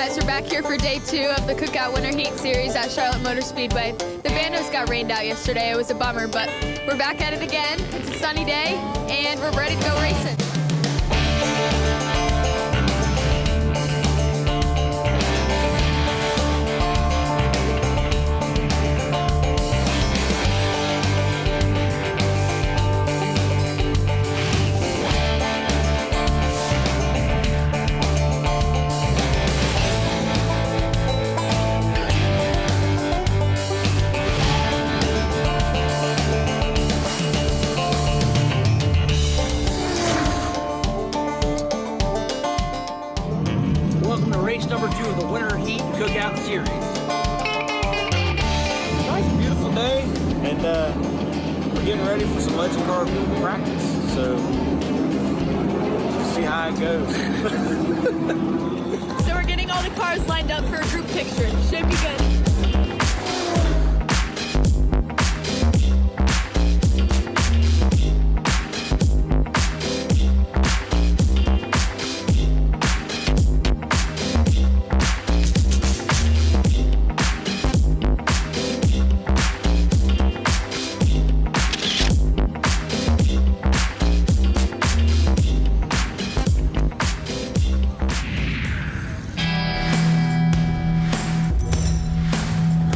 Guys, we're back here for day 2 of the Cookout Winter Heat Series at Charlotte Motor Speedway. The bandos got rained out yesterday. It was a bummer, but we're back at it again. It's a sunny day, and we're ready to go racing. Race number 2 of the Winter Heat Cookout Series. Nice, beautiful day, and we're getting ready for some legend car practice. So, see how it goes. So we're getting all the cars lined up for a group picture. Should be good.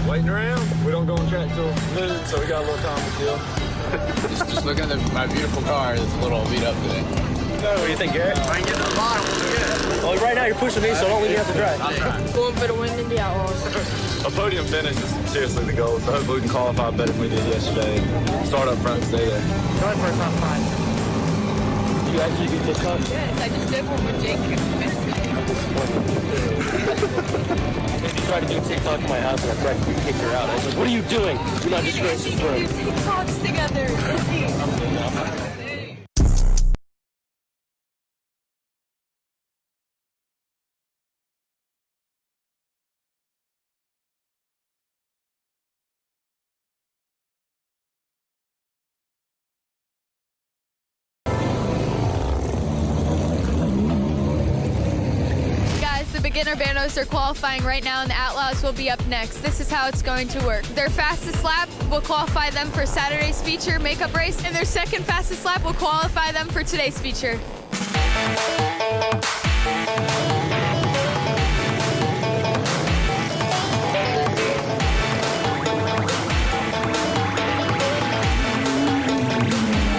Waiting around. We don't go on track till noon, so we got a little time to kill. just looking at my beautiful car that's a little beat up today. What do you think, Garrett? I ain't getting to the bottom. Well, right now you're pushing me, so don't leave me have to drive. Going for the win in the Outlaws. A podium finish is seriously the goal, so hopefully we can qualify better than we did yesterday. Start up front and stay there. Going for a top 5. Did you actually do TikTok? Yes, I just did one with Jake yesterday. She tried to do TikTok in my house and I tried to kick her out. I was like, what are you doing? You're not disgrace this room. TikToks together. The beginner bandos are qualifying right now, and the Outlaws will be up next. This is how it's going to work. Their fastest lap will qualify them for Saturday's feature makeup race, and their second fastest lap will qualify them for today's feature.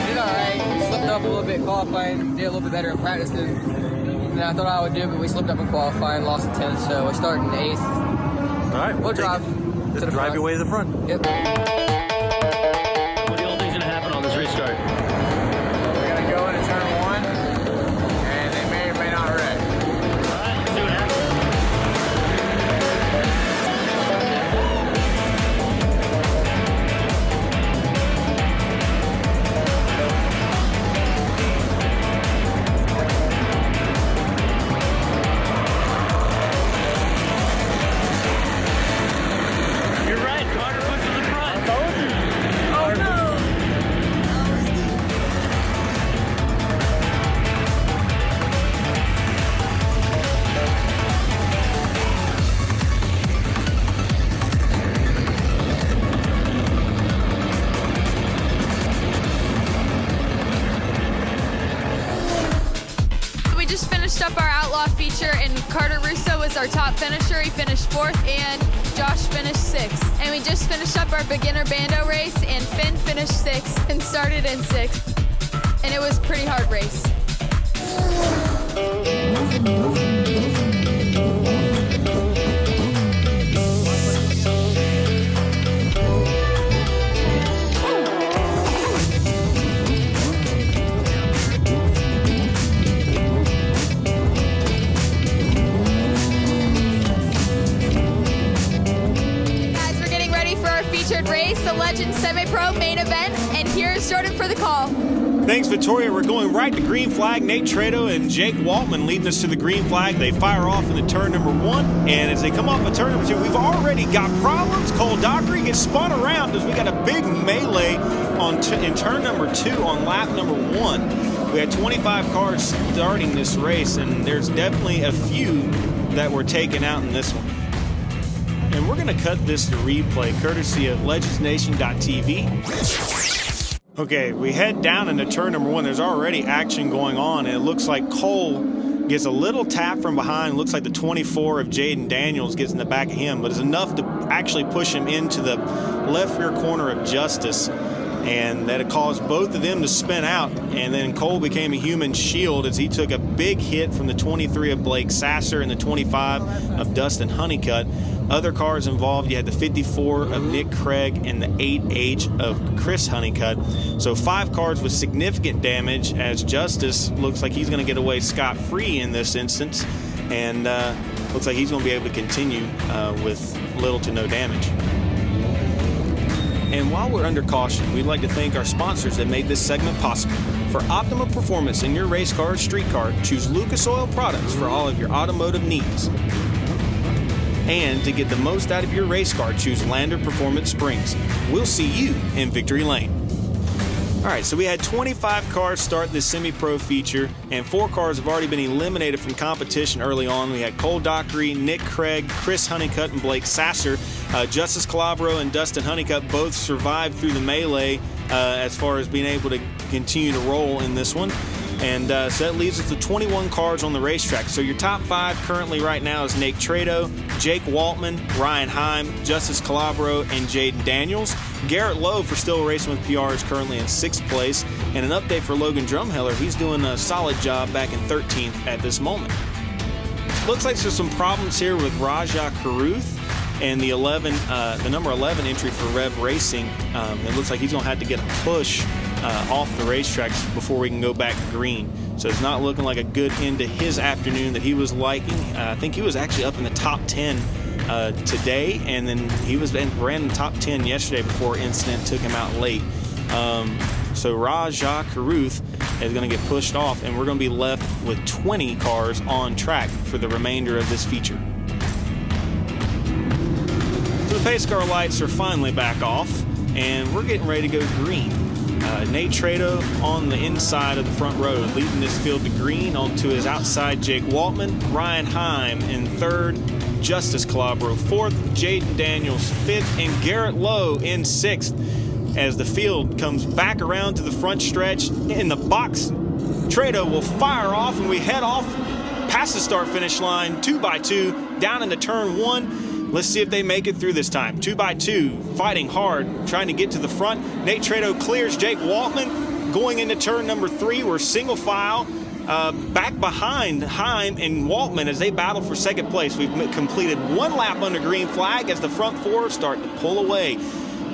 Did alright. Slipped up a little bit qualifying, did a little bit better in practice than I thought I would do, but we slipped up in qualifying, lost in 10th, so we're starting 8th. All right, We'll drive to the drive front. your way to the front. Yep. What do you all think is going to happen on this restart? We're going to go into turn 1, and they may or may not wreck. All right, let's see what happens. You're right, Carter puts in the front. Oh no! We just finished up our Outlaw feature, and Carter Russo was our top finisher. He finished 4th, and Josh finished 6th. And we just finished up our beginner bando race, and Finn finished 6th and started in 6th. And it was a pretty hard race. Featured race, the Legend Semi-Pro main event, and here's Jordan for the call. Thanks, Victoria. We're going right to green flag. Nate Trado and Jake Waltman leading us to the green flag. They fire off into turn number 1, and as they come off of turn number 2, we've already got problems. Cole Dockery gets spun around as we got a big melee in turn number 2 on lap number 1. We had 25 cars starting this race, and there's definitely a few that were taken out in this one. And we're going to cut this to replay, courtesy of legendsnation.tv. Okay, we head down into turn number 1. There's already action going on, and it looks like Cole gets a little tap from behind. It looks like the 24 of Jaden Daniels gets in the back of him, but it's enough to actually push him into the left rear corner of Justice, and that it caused both of them to spin out. And then Cole became a human shield as he took a big hit from the 23 of Blake Sasser and the 25 of Dustin Honeycutt. Other cars involved, you had the 54 of Nick Craig and the 8H of Chris Honeycutt. So 5 cars with significant damage, as Justice looks like he's going to get away scot-free in this instance, and looks like he's going to be able to continue with little to no damage. And while we're under caution, we'd like to thank our sponsors that made this segment possible. For optimal performance in your race car or street car, choose Lucas Oil products for all of your automotive needs. And to get the most out of your race car, choose Landrum Performance Springs. We'll see you in Victory Lane. All right, so we had 25 cars start this semi-pro feature, and 4 cars have already been eliminated from competition early on. We had Cole Dockery, Nick Craig, Chris Honeycutt, and Blake Sasser. Justice Calabro and Dustin Honeycutt both survived through the melee as far as being able to continue to roll in this one. And so that leaves us with 21 cars on the racetrack. So your top 5 currently right now is Nate Trado, Jake Waltman, Ryan Heim, Justice Calabro, and Jaden Daniels. Garrett Lowe for Still Racing with PR is currently in 6th place. And an update for Logan Drumheller, he's doing a solid job back in 13th at this moment. Looks like there's some problems here with Raja Karuth and the number 11 entry for Rev Racing. It looks like he's going to have to get a push off the racetracks before we can go back green. So it's not looking like a good end to his afternoon that he was liking. I think he was actually up in the top 10 today, and then he ran in the top 10 yesterday before incident took him out late. So Raja Karuth is going to get pushed off, and we're going to be left with 20 cars on track for the remainder of this feature. So the pace car lights are finally back off, and we're getting ready to go green. Nate Trado on the inside of the front row, leading this field to green. Onto his outside, Jake Waltman, Ryan Heim in 3rd, Justice Calabro 4th, Jaden Daniels 5th, and Garrett Lowe in 6th. As the field comes back around to the front stretch in the box, Trado will fire off, and we head off past the start-finish line, 2x2, down into turn 1. Let's see if they make it through this time. 2x2, fighting hard, trying to get to the front. Nate Trado clears Jake Waltman. Going into turn number 3, we're single file back behind Heim and Waltman as they battle for 2nd place. We've completed 1 lap under green flag as the front 4 start to pull away.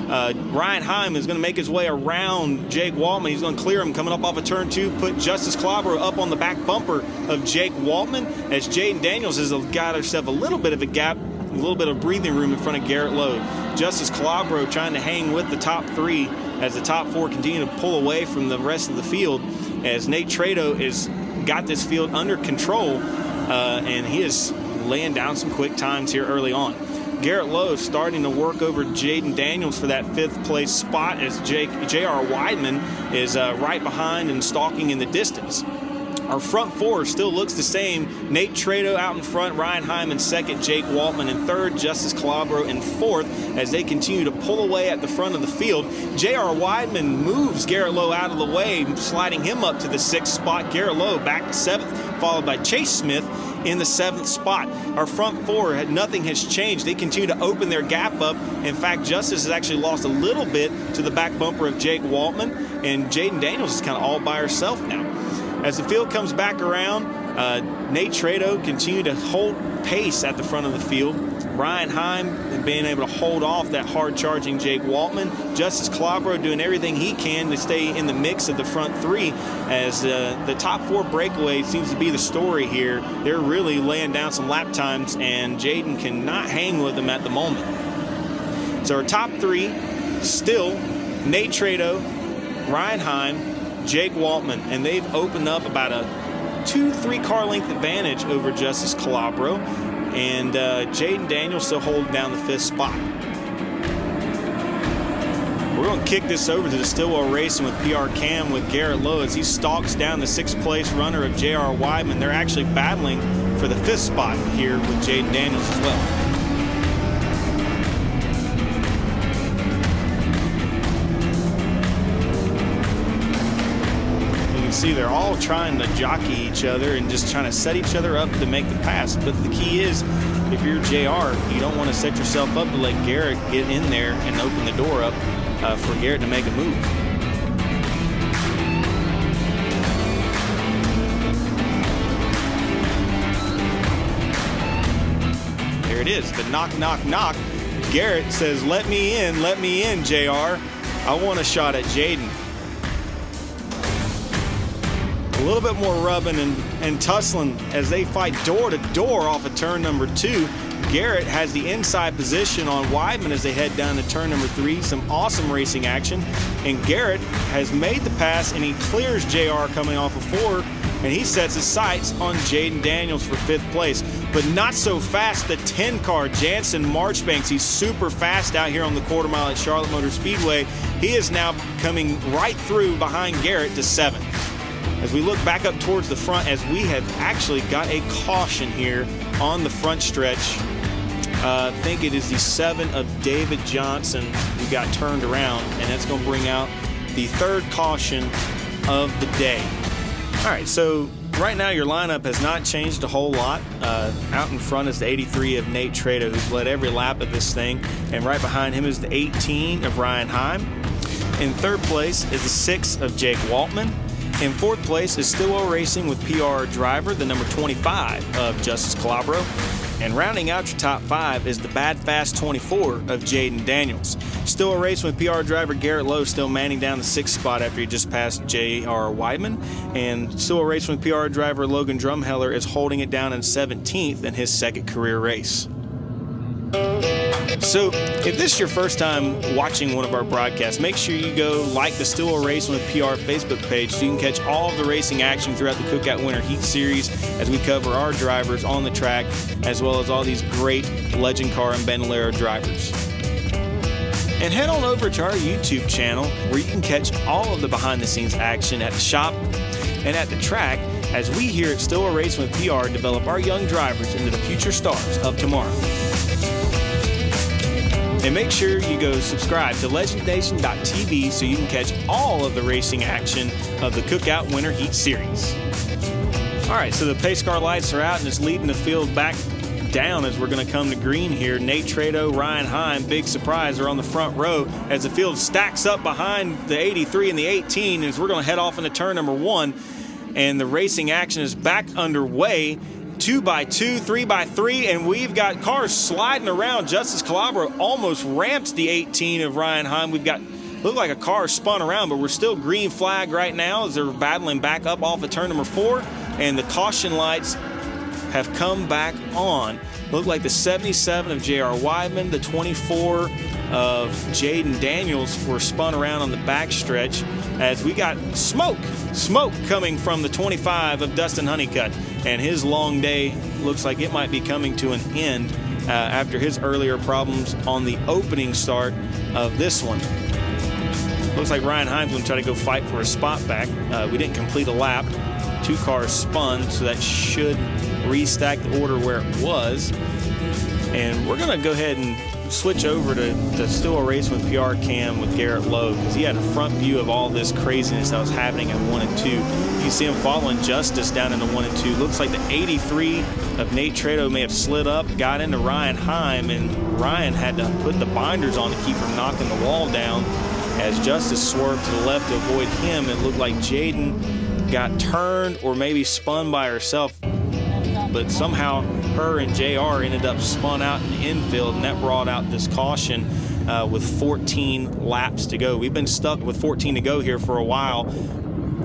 Ryan Heim is going to make his way around Jake Waltman. He's going to clear him coming up off of turn 2, put Justice Calabro up on the back bumper of Jake Waltman as Jaden Daniels has got himself a little bit of a gap, a little bit of breathing room in front of Garrett Lowe. Justice Calabro trying to hang with the top 3 as the top 4 continue to pull away from the rest of the field, as Nate Trado has got this field under control, and he is laying down some quick times here early on. Garrett Lowe starting to work over Jaden Daniels for that 5th place spot as J.R. Weidman is right behind and stalking in the distance. Our front 4 still looks the same. Nate Trado out in front, Ryan Heim in 2nd, Jake Waltman in 3rd, Justice Calabro in 4th as they continue to pull away at the front of the field. J.R. Weidman moves Garrett Lowe out of the way, sliding him up to the 6th spot. Garrett Lowe back to 7th, followed by Chase Smith in the 7th spot. Our front 4, nothing has changed. They continue to open their gap up. In fact, Justice has actually lost a little bit to the back bumper of Jake Waltman, and Jaden Daniels is kind of all by herself now. As the field comes back around, Nate Trado continued to hold pace at the front of the field. Ryan Heim being able to hold off that hard-charging Jake Waltman. Justice Calabro doing everything he can to stay in the mix of the front 3 as the top 4 breakaway seems to be the story here. They're really laying down some lap times, and Jaden cannot hang with them at the moment. So our top 3 still Nate Trado, Ryan Heim, Jake Waltman, and they've opened up about a 2-3 car length advantage over Justice Calabro, and Jaden Daniels still holding down the 5th spot. We're going to kick this over to the Stillwell Racing with PR Cam with Garrett Lowe as he stalks down the 6th place runner of J.R. Weidman. They're actually battling for for the 5th spot here with Jaden Daniels as well. See, they're all trying to jockey each other and just trying to set each other up to make the pass. But the key is, if you're JR, you don't want to set yourself up to let Garrett get in there and open the door up for Garrett to make a move. There it is, the knock, knock, knock. Garrett says, let me in, JR. I want a shot at Jaden. A little bit more rubbing and tussling as they fight door to door off of turn number 2. Garrett has the inside position on Weidman as they head down to turn number 3. Some awesome racing action. And Garrett has made the pass and he clears JR coming off of 4. And he sets his sights on Jaden Daniels for 5th place. But not so fast, the 10 car, Jansen Marchbanks. He's super fast out here on the quarter mile at Charlotte Motor Speedway. He is now coming right through behind Garrett to 7th. As we look back up towards the front, as we have actually got a caution here on the front stretch. I think it is the 7 of David Johnson who got turned around, and that's going to bring out the 3rd caution of the day. All right, so right now your lineup has not changed a whole lot. Out in front is the 83 of Nate Trado, who's led every lap of this thing, and right behind him is the 18 of Ryan Heim. In 3rd place is the 6 of Jake Waltman. In 4th place is Stillwell Racing with PR driver, the number 25 of Justice Calabro. And rounding out your top 5 is the Bad Fast 24 of Jaden Daniels. Stillwell Racing with PR driver Garrett Lowe still manning down the 6th spot after he just passed J.R. Weidman. And Stillwell Racing with PR driver Logan Drumheller is holding it down in 17th in his 2nd career race. So, if this is your first time watching one of our broadcasts, make sure you go like the Stillwell Racing with PR Facebook page so you can catch all of the racing action throughout the Cookout Winter Heat Series as we cover our drivers on the track, as well as all these great Legend Car and Bandolero drivers. And head on over to our YouTube channel where you can catch all of the behind-the-scenes action at the shop and at the track as we here at Stillwell Racing with PR develop our young drivers into the future stars of tomorrow. And make sure you go subscribe to legendnation.tv so you can catch all of the racing action of the Cookout Winter Heat Series. All right, so the pace car lights are out and it's leading the field back down as we're going to come to green here. Nate Trado, Ryan Heim, big surprise, are on the front row as the field stacks up behind the 83 and the 18 as we're going to head off into turn number 1. And the racing action is back underway. 2x2, 3x3, and we've got cars sliding around. Justice Calabro almost ramped the 18 of Ryan Heim. We've got, looked like a car spun around, but we're still green flag right now as they're battling back up off of turn number 4, and the caution lights have come back on. Looked like the 77 of J.R. Weidman, the 24 of Jaden Daniels were spun around on the backstretch as we got smoke coming from the 25 of Dustin Honeycutt. And his long day looks like it might be coming to an end after his earlier problems on the opening start of this one. Looks like Ryan Heim's going to try to go fight for a spot back. We didn't complete a lap. 2 cars spun, so that should restack the order where it was. And we're going to go ahead and switch over to Stillwell Racing with PR Cam with Garrett Lowe because he had a front view of all this craziness that was happening in 1 and 2. You can see him following Justice down into 1 and 2. Looks like the 83 of Nate Trado may have slid up, got into Ryan Heim, and Ryan had to put the binders on to keep from knocking the wall down as Justice swerved to the left to avoid him. It looked like Jaden got turned or maybe spun by herself, but somehow her and JR ended up spun out in the infield, and that brought out this caution with 14 laps to go. We've been stuck with 14 to go here for a while.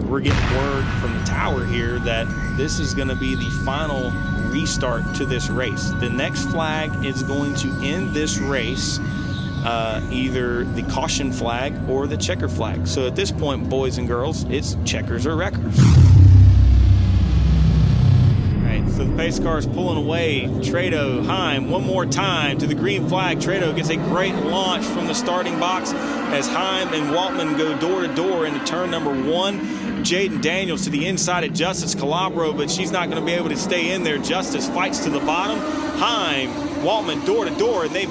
We're getting word from the tower here that this is going to be the final restart to this race. The next flag is going to end this race, either the caution flag or the checker flag. So at this point, boys and girls, it's checkers or wreckers. So the pace car is pulling away. Trado, Heim, one more time to the green flag. Trado gets a great launch from the starting box as Heim and Waltman go door to door into turn number 1. Jaden Daniels to the inside of Justice Calabro, but she's not going to be able to stay in there. Justice fights to the bottom. Heim, Waltman door to door, and they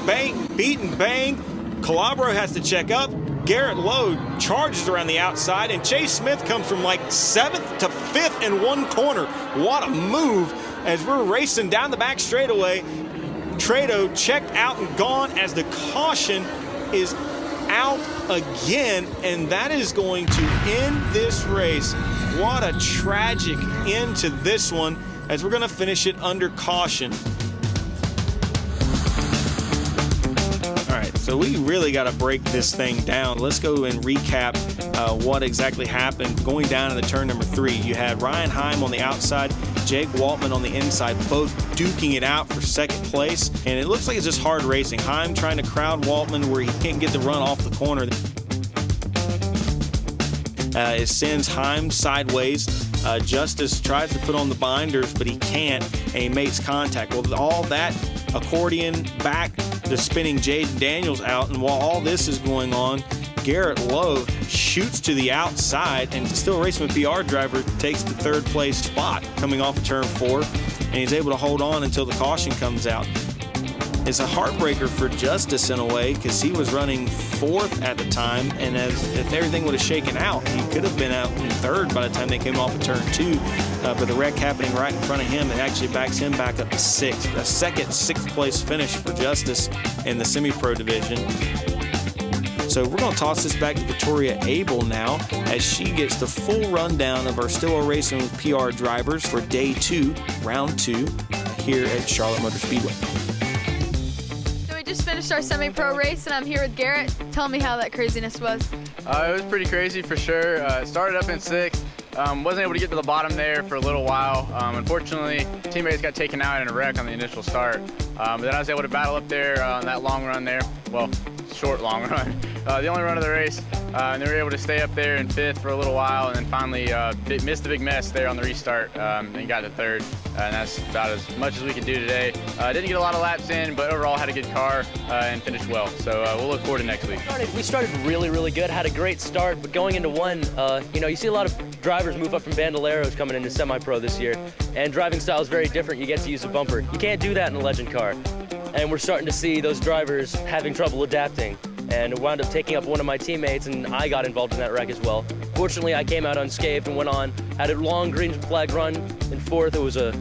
beat and bang. Calabro has to check up. Garrett Lowe charges around the outside, and Chase Smith comes from like 7th to 5th in one corner. What a move as we're racing down the back straightaway. Trado checked out and gone as the caution is out again, and that is going to end this race. What a tragic end to this one as we're going to finish it under caution. So we really got to break this thing down. Let's go and recap what exactly happened going down into turn number 3. You had Ryan Heim on the outside, Jake Waltman on the inside, both duking it out for second place. And it looks like it's just hard racing. Heim trying to crowd Waltman where he can't get the run off the corner. It sends Heim sideways. Justice tries to put on the binders, but he can't, and he makes contact. Well, all that accordion back to spinning Jaden Daniels out, and while all this is going on, Garrett Lowe shoots to the outside, and Still Racing with PR driver takes the 3rd place spot coming off of turn 4, and he's able to hold on until the caution comes out. It's a heartbreaker for Justice in a way because he was running 4th at the time, and if everything would have shaken out, he could have been out in 3rd by the time they came off of turn 2. But the wreck happening right in front of him, it actually backs him back up to 6th. A second 6th place finish for Justice in the semi-pro division. So we're going to toss this back to Victoria Abel now as she gets the full rundown of our Stillwell Racing with PR drivers for day 2, round 2, here at Charlotte Motor Speedway. Just finished our semi-pro race, and I'm here with Garrett. Tell me how that craziness was. It was pretty crazy for sure. Started up in 6th. Wasn't able to get to the bottom there for a little while. Unfortunately, teammates got taken out in a wreck on the initial start. But then I was able to battle up there on that long run there. Well, short long run. The only run of the race. And they were able to stay up there in 5th for a little while, and then finally missed the big mess there on the restart and got to 3rd. And that's about as much as we could do today. Didn't get a lot of laps in, but overall had a good car and finished well. So we'll look forward to next week. We started really, really good, had a great start, but going into 1, you see a lot of drivers move up from Bandoleros coming into semi-pro this year, and driving style is very different. You get to use a bumper. You can't do that in a legend car. And we're starting to see those drivers having trouble adapting. And it wound up taking up one of my teammates, and I got involved in that wreck as well. Fortunately, I came out unscathed and went on, had a long green flag run in 4th. It was a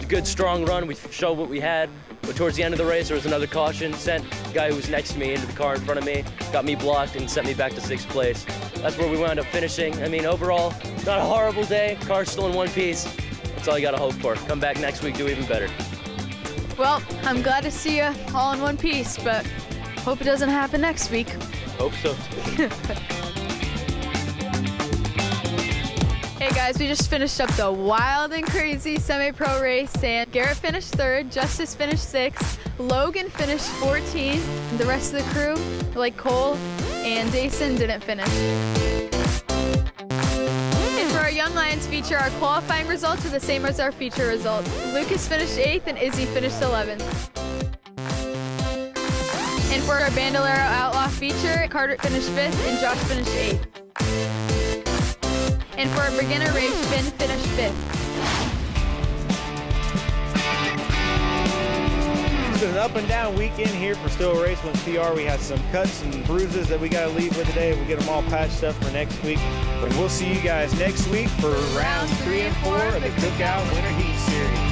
good, strong run. We showed what we had. But towards the end of the race, there was another caution, sent the guy who was next to me into the car in front of me, got me blocked, and sent me back to 6th place. That's where we wound up finishing. I mean, overall, not a horrible day. Car's still in one piece. That's all you got to hope for. Come back next week, do even better. Well, I'm glad to see you all in one piece, but hope it doesn't happen next week. Hope so. Hey guys, we just finished up the wild and crazy semi-pro race, and Garrett finished 3rd, Justice finished 6th, Logan finished 14th, the rest of the crew, like Cole and Dason, didn't finish. And for our Young Lions feature, our qualifying results are the same as our feature results. Lucas finished 8th and Izzy finished 11th. And for our Bandolero Outlaw feature, Carter finished 5th and Josh finished 8th. And for our beginner race, Finn finished 5th. It's been an up and down weekend here for Stillwell Racing with PR. We had some cuts and bruises that we got to leave with today. We'll get them all patched up for next week. And we'll see you guys next week for rounds 3 and 4 of the Cookout Winter Heat Series.